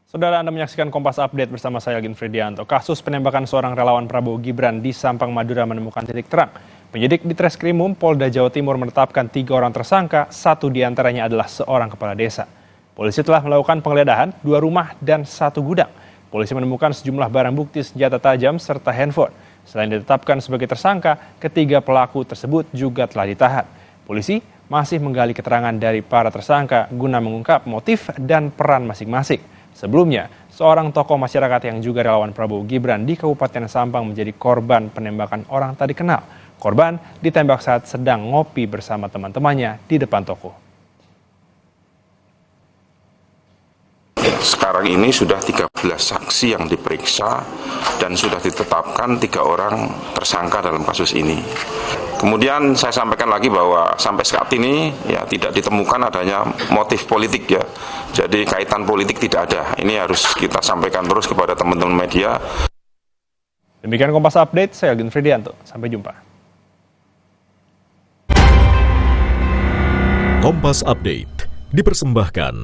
Saudara, Anda menyaksikan Kompas Update bersama saya, Algin Fridianto. Kasus penembakan seorang relawan Prabowo Gibran di Sampang, Madura menemukan titik terang. Penyidik di Treskrimum Polda Jawa Timur menetapkan 3 orang tersangka, 1 diantaranya adalah seorang kepala desa. Polisi telah melakukan penggeledahan 2 rumah dan 1 gudang. Polisi menemukan sejumlah barang bukti senjata tajam serta handphone. Selain ditetapkan sebagai tersangka, ketiga pelaku tersebut juga telah ditahan. Polisi masih menggali keterangan dari para tersangka guna mengungkap motif dan peran masing-masing. Sebelumnya, seorang tokoh masyarakat yang juga relawan Prabowo Gibran di Kabupaten Sampang menjadi korban penembakan orang tak dikenal. Korban ditembak saat sedang ngopi bersama teman-temannya di depan toko. Sekarang ini sudah 13 saksi yang diperiksa dan sudah ditetapkan 3 orang tersangka dalam kasus ini. Kemudian saya sampaikan lagi bahwa sampai saat ini ya tidak ditemukan adanya motif politik ya. Jadi kaitan politik tidak ada. Ini harus kita sampaikan terus kepada teman-teman media. Demikian Kompas Update, saya Algin Fridianto. Sampai jumpa. Kompas Update dipersembahkan